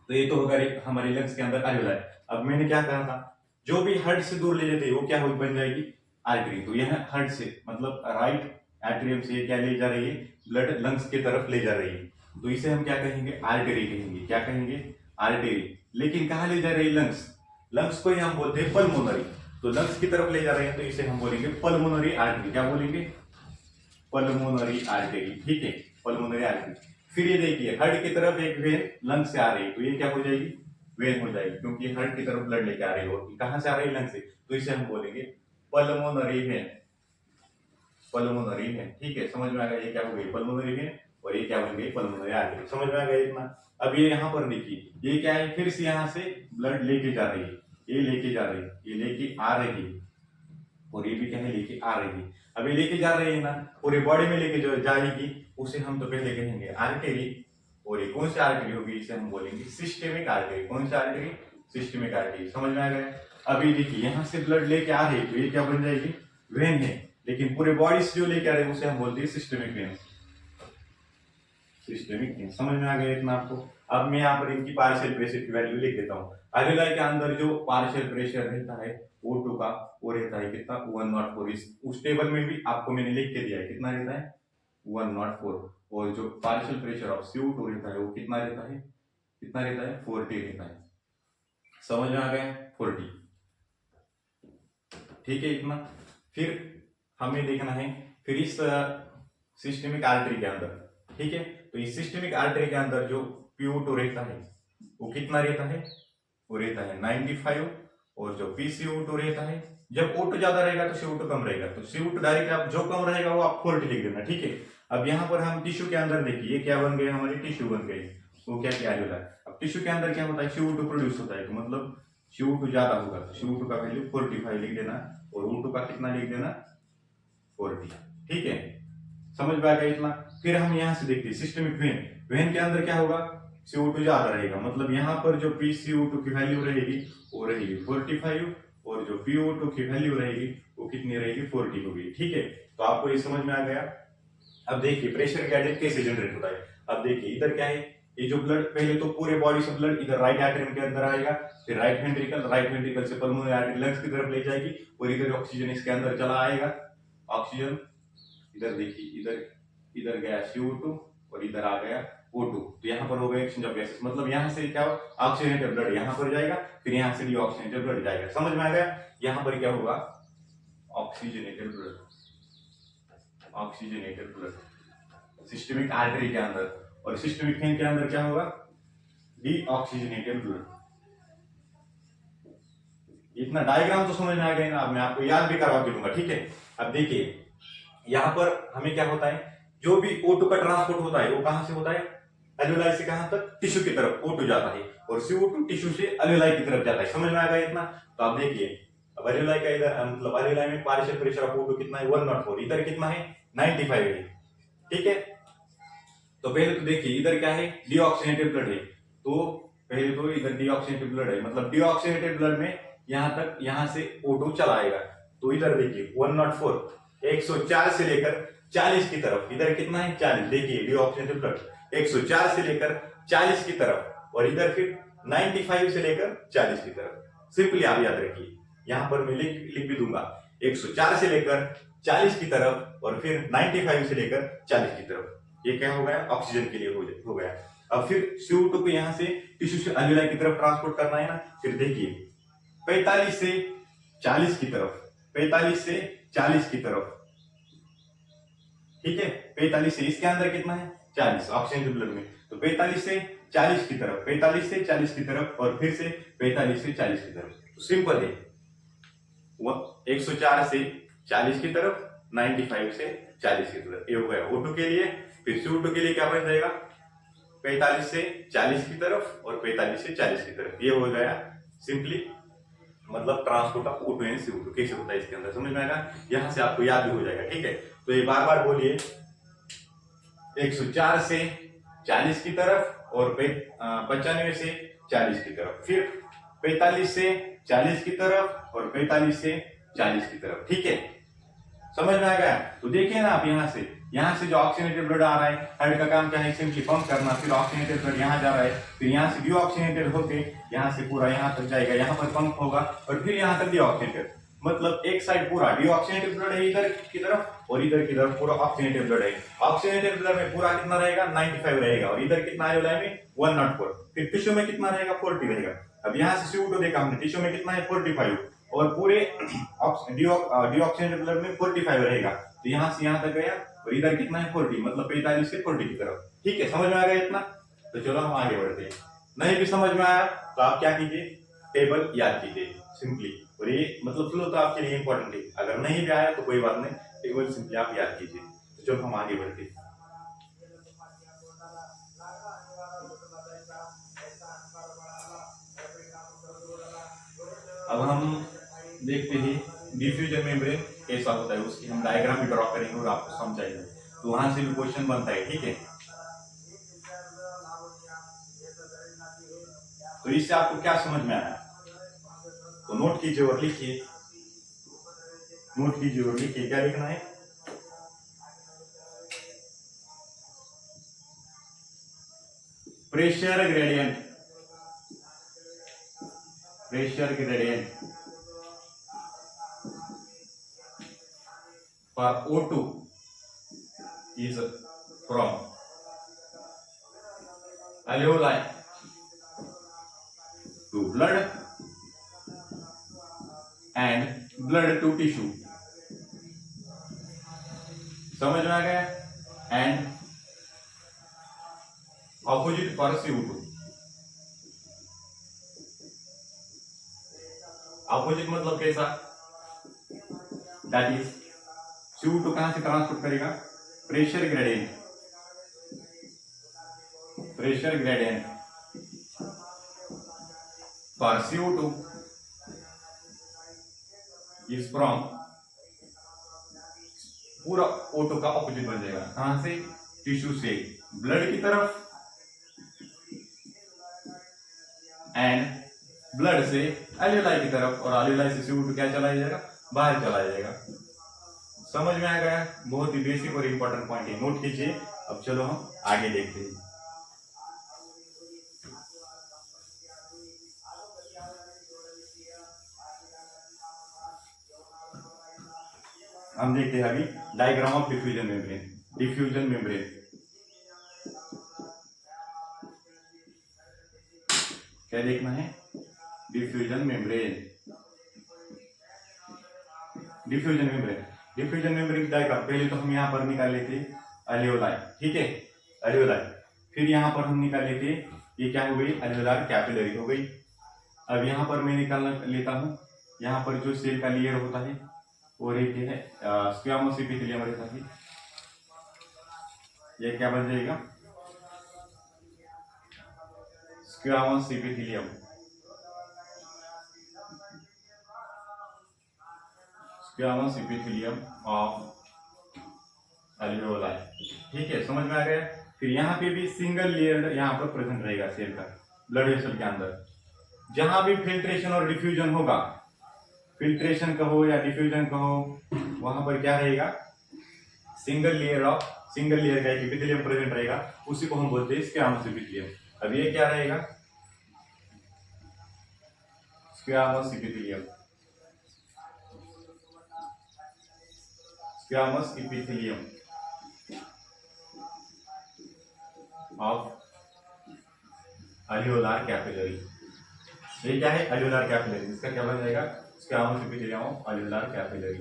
तो ये तो होगा हमारे लंग्स के अंदर अल्वेलाई। अब मैंने क्या कहा था, जो भी हार्ट से दूर ले जाते हैं वो क्या हो बन जाएगी, आर्टरी। तो यह हार्ट से मतलब राइट एट्रियम से क्या ले जा रही है, ब्लड लंग्स की तरफ ले जा रही है, तो इसे हम क्या कहेंगे, आर्टरी कहेंगे। क्या कहेंगे, आर्टरी। लेकिन कहाँ ले जा रही है, लंग्स, लंग्स को ही हम बोलते हैं पल्मोनरी। तो लंग्स की तरफ ले जा रहे हैं तो इसे हम बोलेंगे पल्मोनरी आर्टरी। क्या बोलेंगे, पल्मोनरी आर्टरी। ठीक है, पल्मोनरी आर्टरी। फिर ये देखिए, हार्ट की तरफ एक वेन लंग से आ रही है, तो ये क्या हो जाएगी, वेन हो जाएगी, क्योंकि हार्ट की तरफ ब्लड लेके आ रही है। और कहां से आ रही है, लंग से, तो इसे हम बोलेंगे पल्मोनरी वेन, पल्मोनरी वेन। ठीक है, समझ में आ गया, ये क्या हो गई, पल्मोनरी वेन, और ये क्या बन गई, पल्मोनरी आर्टरी। समझ में आ गया इतना। अब ये यहाँ पर देखिए, ये क्या है, फिर से यहाँ से ब्लड लेके जा रही है, ये लेके जा रही है, ये लेके आ रही है, और ये भी क्या है, लेके आ रही है। अब ये लेके जा रही है ना, पूरे बॉडी में लेके जो जाएगी उसे हम तो पहले कहेंगे आर्टरी। और ये कौन सी आर्टरी होगी, इसे हम बोलेंगे सिस्टेमिक आर्टरी। कौन सी आर्टरी, सिस्टेमिक आर्टरी। समझ में आ गया। अभी देखिए, यहाँ से ब्लड लेके आ रही है तो ये क्या बन जाएगी, वेन है। लेकिन पूरे बॉडी से जो लेके आ रहे हैं उसे हम बोलते हैं सिस्टेमिक वेन, सिस्टेमिक वेन। समझ में आ गया इतना आपको। अब मैं यहाँ पर इनकी पार्शियल प्रेशर की वैल्यू लिख देता हूँ। अल्वेलाई के अंदर जो पार्शियल प्रेशर रहता है O2 का, वो रहता है कितना, 104। उस टेबल में भी आपको मैंने लिख के दिया है, कितना रहता है, 104। और जो पार्शियल प्रेशर ऑफ CO2 रहता है वो कितना रहता है, कितना रहता है, 40 रहता है। समझ में आ गया, 40। ठीक है, इतना। फिर हमें देखना है, फिर इस सिस्टेमिक आर्टरी के अंदर, ठीक है, तो इस सिस्टेमिक आर्टरी के अंदर जो PO2 रहता है वो कितना रहता है, वो रहता है 95। और जो PCO2 रहता है, जब O2 ज्यादा रहेगा तो CO2 कम रहेगा, तो CO2 डायरेक्ट आप जो कम रहेगा वो आप 40 लिख देना। ठीक है, अब यहाँ पर हम टिश्यू के अंदर देखिए, क्या बन गए, हमारी टिश्यू बन गई, वो क्या क्या है। अब टिश्यू के अंदर क्या होता है, CO2 प्रोड्यूस होता है, तो मतलब CO2 ज्यादा होगा तो CO2 का वैल्यू 45 लिख देना, और O2 का कितना लिख देना, 40। ठीक है, समझ में आ गया इतना। फिर हम यहाँ से देखते हैं सिस्टेमिक वेन। वेन के अंदर क्या होगा, CO2 ज्यादा रहेगा, मतलब यहाँ पर जो PCO2 की वैल्यू रहेगी वो रहेगी 45, और जो PO2 की वैल्यू रहेगी वो कितनी रहेगी, 40 होगी। ठीक है, तो आपको ये समझ में आ गया। अब देखिए प्रेशर ग्रेडियंट कैसे जनरेट होता है। अब देखिए इधर क्या है, ये जो ब्लड, पहले तो पूरे बॉडी से ब्लड इधर राइट एट्रियम के अंदर आएगा, फिर राइट वेंट्रिकल से पल्मोनरी आर्टरी लंग्स की तरफ ले जाएगी, और इधर ऑक्सीजन इसके अंदर चला आएगा। ऑक्सीजन इधर देखिए, इधर गया CO2 और इधर आ गया O2, तो यहाँ पर हो गया एक्सचेंज ऑफ गैसेस। मतलब यहाँ से क्या ऑक्सीजनेटेड ब्लड यहाँ पर जाएगा, फिर यहाँ से डीऑक्सीजनेटेड ब्लड जाएगा। समझ में आ गया। यहाँ पर क्या होगा, oxygenated blood, oxygenated blood systemic artery के अंदर, और सिस्टेमिक वेन के अंदर क्या होगा, डीऑक्सीजनेटेड ब्लड। इतना डायग्राम तो समझ में आ गया ना, अब मैं आपको याद भी करवा के दूंगा। ठीक है, अब देखिए यहाँ पर हमें क्या होता है, जो भी O2 का ट्रांसपोर्ट होता है वो कहां से होता है, अल्वेलाई से कहां तक, टिश्यू की तरफ O2 जाता है, और CO2 टिश्यू से अल्वेलाई की तरफ जाता है। समझ में आ गया इतना। तो आप देखिए, अब अल्वेलाई का इधर मतलब अल्वेलाई में पार्शियल प्रेशर ऑफ O2 कितना है, 104, इधर कितना है, 95 है। ठीक है, तो पहले तो देखिए इधर क्या है, डीऑक्सीजनेटेड ब्लड है, तो पहले तो इधर डीऑक्सीजनेटेड ब्लड है, मतलब डीऑक्सीजनेटेड ब्लड में यहाँ तक, यहाँ से O2 चला आएगा, तो इधर देखिए 104, 104 से लेकर 40 की तरफ, इधर कितना है 40, देखिए डीऑक्सीजनेटेड ब्लड 104 से लेकर 40 की तरफ, और इधर फिर 95 से लेकर 40 की तरफ। सिंपली आप याद रखिए, यहाँ पर मैं लिख भी दूंगा 104 से लेकर 40 की तरफ और फिर 95 से लेकर 40 की तरफ। ये क्या हो गया, ऑक्सीजन के लिए हो गया। अब फिर CO2 को यहाँ से टिश्यू से एल्वियोलाई की तरफ ट्रांसपोर्ट करना है ना, फिर देखिए 45 से 40 की तरफ, 45 से 40 की तरफ, ठीक है। 45 से इसके अंदर कितना है 40 ऑक्सीजन ब्लड में, तो 45 से 40 की तरफ, 45 से 40 की तरफ और फिर से 45 से 40 की तरफ। तो सिंपल है, 104 से 40 की तरफ, 95 से 40 की तरफ, ये हो गया O2 के लिए। फिर CO2 के लिए क्या बन जाएगा, 45 से 40 की तरफ और 45 से 40 की तरफ, ये हो गया सिंपली मतलब transport of O2 and CO2 कैसे होता है इसके अंदर, समझ में आएगा। यहां से आपको याद भी हो जाएगा, ठीक है। तो ये बार बार बोलिए, 104 से 40 की तरफ और 95 से 40 की तरफ, फिर 45 से 40 की तरफ और 45 से 40 की तरफ, ठीक है। समझ में आ गया। तो देखिए ना आप, यहाँ से जो ऑक्सीजनेटेड ब्लड आ रहा है, हार्ट का काम क्या है, सिंपली पंप करना, फिर ऑक्सीजनेटेड ब्लड यहाँ जा रहा है, फिर यहाँ से डीऑक्सीजनेटेड होके यहाँ से पूरा यहाँ तक जाएगा, यहाँ पर पंप होगा और फिर यहाँ तक डीऑक्सीजनेटेड, मतलब एक साइड पूरा डीऑक्सीजनेटेड ब्लड है इधर की तरफ और इधर की तरफ पूरा ऑक्सीजनेटेड ब्लड है। ऑक्सीजनेटेड ब्लड में पूरा कितना रहेगा 95 रहेगा और इधर कितना एल्वियोलाई में 104, फिर टिश्यू में कितना रहेगा 40 रहेगा। अब यहाँ से CO2 देखा हमने, टिश्यू में कितना है 45 और पूरे डीऑक्सीजनेटेड ब्लड में 45 रहेगा, तो यहाँ से यहाँ तक गया और इधर कितना है 40, मतलब 45 से 40 की तरफ, ठीक है। समझ में आ गया इतना, तो चलो हम आगे बढ़ते हैं। नहीं भी समझ में आया तो आप क्या कीजिए, टेबल याद कीजिए सिंपली, और ये मतलब फ्लो तो आपके लिए इंपॉर्टेंट है, अगर नहीं भी आया तो कोई बात नहीं, टेबल सिंपली आप याद कीजिए। तो चलो हम आगे बढ़ते हैं। अब हम देखते हैं डिफ्यूजन मेम्ब्रेन कैसा होता है, उसकी हम डायग्राम भी ड्रॉ करेंगे और आपको समझाएंगे, तो वहां से भी क्वेश्चन बनता है, ठीक है। तो इससे आपको क्या समझ में आया, तो नोट कीजिए और लिखिए, नोट कीजिए और लिखिए, क्या लिखना है, pressure gradient, pressure gradient for O2 is from alveoli to blood and blood to tissue, समझ में आ गया। And opposite for CO2, opposite मतलब कैसा, दैट इज CO2 कहां से ट्रांसपोर्ट करेगा, pressure gradient, pressure gradient for CO2 is from, पूरा O2 का ऑपोजिट बन जाएगा, कहां से, टिश्यू से ब्लड की तरफ एंड ब्लड से एल्वियोलाई की तरफ, और एल्वियोलाई से CO2 क्या चला जाएगा, बाहर चला जाएगा। समझ में आ गया, बहुत ही बेसिक और इंपॉर्टेंट पॉइंट है, नोट कीजिए। अब चलो हम आगे देखते हैं। हम देखते हैं अभी diagram of diffusion membrane, diffusion membrane क्या देखना है, diffusion membrane, diffusion membrane, diffusion membrane की डायग्राम पहले तो हम यहाँ पर निकाल लेते एल्वियोलाई, ठीक है, एल्वियोलाई, फिर यहाँ पर हम निकाल लेते, ये क्या हो गई, एल्वियोलार कैपिलरी हो गई। अब यहाँ पर मैं निकालना लेता हूँ, यहाँ पर जो सेल का लेयर होता है वो रहती है स्क्वामोस एपिथेलियम रहता है, ये क्या बन जाएगा, स्क्वामोस एपिथेलियम, स्क्वामोस एपिथेलियम ऑफ एल्वियोलाई, ठीक है, समझ में आ गया। फिर यहाँ पे भी सिंगल लेयर यहाँ पर प्रेजेंट रहेगा सेल का ब्लड वेसल के अंदर, जहां भी फिल्ट्रेशन और डिफ्यूजन होगा, फिल्ट्रेशन कहो या डिफ्यूजन कहो, वहां पर क्या रहेगा, सिंगल लेयर का एक एपिथेलियम प्रेजेंट रहेगा, उसी को हम बोलते हैं स्क्वामस एपिथेलियम। अब ये क्या रहेगा, squamous epithelium, squamous epithelium of alveolar capillary. ये क्या है, अल्वियोलार कैपिलरी, इसका क्या बन जाएगा, squamous epithelium of alveolar capillary.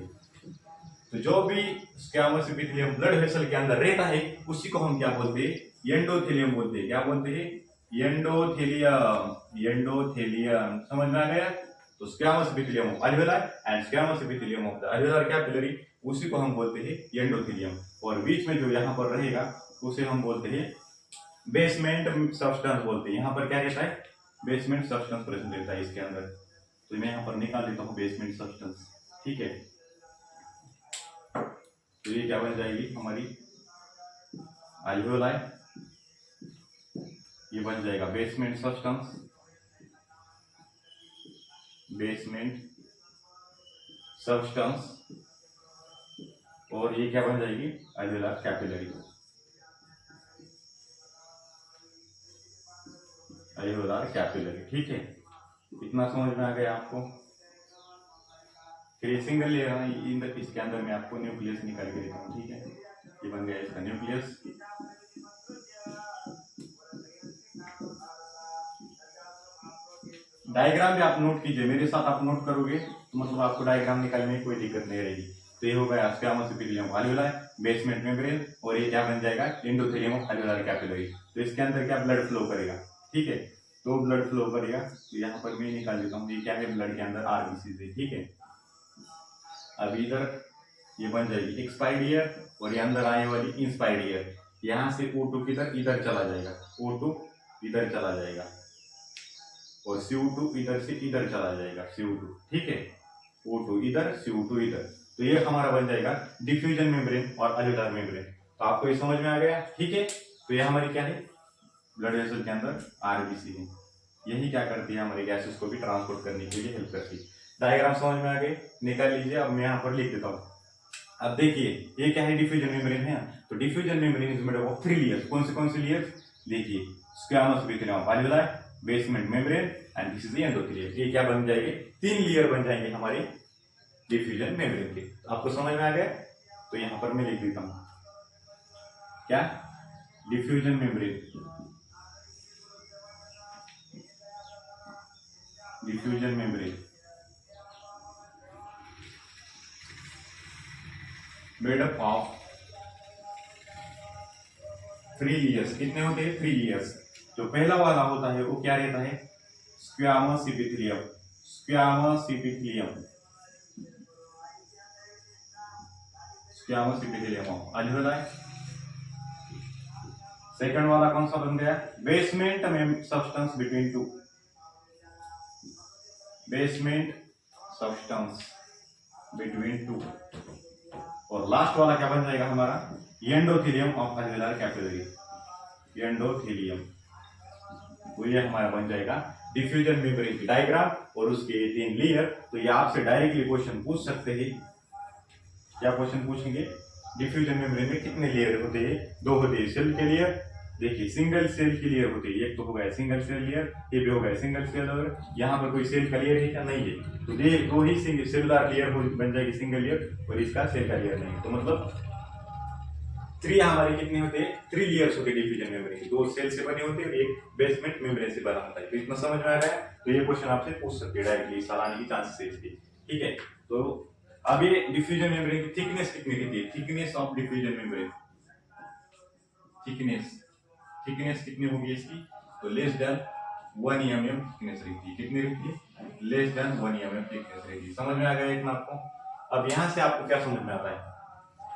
तो जो भी स्क्वामस एपिथेलियम ब्लड वेसल के अंदर रहता है उसी को हम क्या बोलते हैं, एंडोथेलियम बोलते हैं। क्या बोलते हैं, एंडोथेलियम, एंडोथेलियम, समझ में आ गया। तो squamous epithelium of alveolar and squamous epithelium of the alveolar capillary, उसी को हम बोलते हैं एंडोथेलियम। और बीच में जो यहाँ पर रहेगा उसे हम बोलते हैं बेसमेंट सब्सटेंस बोलते हैं। यहाँ पर क्या रहता है, बेसमेंट सब्सटेंस प्रेजेंट रहता है इसके अंदर। तो मैं यहाँ पर निकाल देता हूँ बेसमेंट सब्सटेंस, ठीक है। तो ये क्या बन जाएगी हमारी अल्वियोलाई, ये बन जाएगा बेसमेंट सब्सटेंस, बेसमेंट सब्सटेंस, और ये क्या बन जाएगी, अल्वियोलार कैपिलरी, अल्वियोलार कैपिलरी, ठीक है। इतना समझ में आ गया आपको। फिर ये सिंगल लेयर है, इसके अंदर मैं आपको न्यूक्लियस निकाल के देता हूँ, ठीक है। ये बन गया इसका न्यूक्लियस। डायग्राम भी आप नोट कीजिए, मेरे साथ आप नोट करोगे तो मतलब आपको डायग्राम निकालने में कोई दिक्कत नहीं रहेगी। तो ये हो गया squamous epithelium of alveoli, basement membrane, और ये क्या बन जाएगा, एंडोथेलियम ऑफ अल्वियोलार कैपिलरी। तो इसके अंदर क्या ब्लड फ्लो करेगा, ठीक है। तो ब्लड फ्लो करेगा, तो यहाँ पर मैं निकाल देता हूँ, ये क्या है, ब्लड के अंदर आरबीसी है, ठीक है। अब इधर ये बन जाएगी एक्सपायर्ड ईयर, और ये अंदर आने वाली इंस्पायर्ड ईयर। यहाँ से O2 किधर, इधर चला जाएगा, O2 इधर चला जाएगा, और CO2 इधर से इधर चला जाएगा, CO2, ठीक है। O2 इधर, CO2 इधर। तो ये हमारा बन जाएगा डिफ्यूजन मेम्ब्रेन और अल्वियोलार मेम्ब्रेन। तो आपको ये समझ में आ गया, ठीक है। तो ये हमारी क्या है, ब्लड वेसल के अंदर आरबीसी है, यही क्या करती है, हमारे गैसेस को भी ट्रांसपोर्ट करने के लिए हेल्प करती है। डायग्राम समझ में आ गए, निकाल लीजिए। अब मैं यहाँ पर लिख देता हूँ। अब देखिए ये क्या है, डिफ्यूजन मेम्ब्रेन है। तो diffusion membrane is made of 3 layers. कौन से लेयर्स, देखिए, squamous epithelium of alveoli, basement membrane and this is the endothelium. ये क्या बन जाएंगे, 3 लेयर बन जाएंगे हमारे डिफ्यूजन मेम्ब्रेन के। आपको समझ में आ गया। तो यहाँ पर मैं लिख देता हूँ क्या, diffusion membrane, diffusion membrane made up of 3 layers. कितने होते हैं, 3 लेयर्स। जो पहला वाला होता है वो क्या रहता है, squamous epithelium, squamous epithelium, squamous epithelium of alveoli. Second वाला कौन सा बन गया, basement substance between two, basement substance between two. और लास्ट वाला क्या बन जाएगा हमारा, endothelium of alveolar capillary, endothelium. तो ये हमारा बन जाएगा डिफ्यूजन मेम्ब्रेन की डायग्राम और उसके 3 लेयर। तो ये आपसे डायरेक्टली क्वेश्चन पूछ सकते हैं। क्या क्वेश्चन पूछेंगे, डिफ्यूजन मेम्ब्रेन में कितने लेयर होते हैं, 2 होते हैं सेल के लेयर। देखिए सिंगल सेल की लेयर होती है, एक तो हो गया सिंगल सेल लेयर, ये भी हो गया सिंगल सेल लेयर। यहाँ पर कोई सेल का लेयर है क्या, नहीं है। तो ये 2 ही सिंगल सेलुलर लेयर बन जाएगी सिंगल लेयर, और इसका सेल का लेयर नहीं। तो मतलब 3 हमारे कितने होते हैं, 3 लेयर्स होते हैं डिफ्यूजन मेम्ब्रेन, 2 सेल से बने होते हैं और एक बेसमेंट मेम्ब्रेन से बना होता है। तो इतना समझ में आ रहा है। तो ये क्वेश्चन आपसे पूछ सकते हैं डायरेक्टली, सलाने की चांसेस है इसके, ठीक है। तो अब ये डिफ्यूजन मेम्ब्रेन की थिकनेस कितनी रहती है, thickness of diffusion membrane, thickness, thickness कितनी होगी इसकी, तो लेस देन 1 mm थिकनेस रहती है। कितनी रहती है, लेस देन 1 mm थिकनेस रहती है। समझ में आ गया इतना आपको। अब यहाँ से आपको क्या समझ में आता है,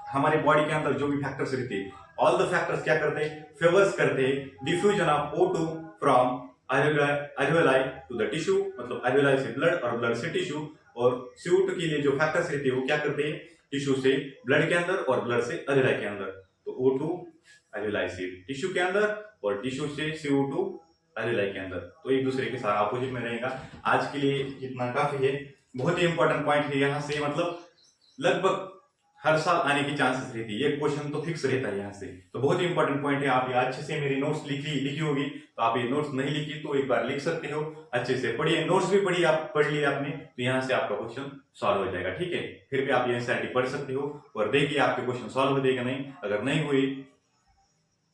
हमारे बॉडी के अंदर जो भी फैक्टर्स रहते हैं, ऑल द फैक्टर्स क्या करते हैं, फेवर्स करते हैं diffusion of O2 from alveoli to the tissue, मतलब अल्वियोलाई से ब्लड और ब्लड से टिश्यू। और CO2 के लिए जो फैक्टर्स रहते हैं वो क्या करते हैं, टिश्यू से ब्लड के अंदर और ब्लड से अल्वियोलाई के अंदर। तो O2 अल्वियोलाई से टिश्यू के अंदर और टिश्यू से CO2 अल्वियोलाई के अंदर। तो एक दूसरे के साथ अपोजिट में रहेगा। आज के लिए इतना काफी है। बहुत ही इंपॉर्टेंट पॉइंट है यहाँ से, मतलब लगभग हर साल आने की चांसेस रहती है, ये क्वेश्चन तो फिक्स रहता है यहाँ से। तो बहुत ही इंपॉर्टेंट पॉइंट है। आप ये अच्छे से मेरी नोट्स लिखी होगी, तो आप ये नोट्स नहीं लिखी तो एक बार लिख सकते हो, अच्छे से पढ़िए, नोट्स भी पढ़िए, आप पढ़ लिए आपने तो यहाँ से आपका क्वेश्चन सॉल्व हो जाएगा, ठीक है। फिर भी आप ये एनसीईआरटी पढ़ सकते हो और देखिए आपके क्वेश्चन सॉल्व हो जाएगा नहीं, अगर नहीं हुई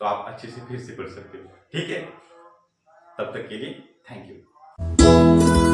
तो आप अच्छे से फिर से पढ़ सकते हो, ठीक है। तब तक के लिए थैंक यू।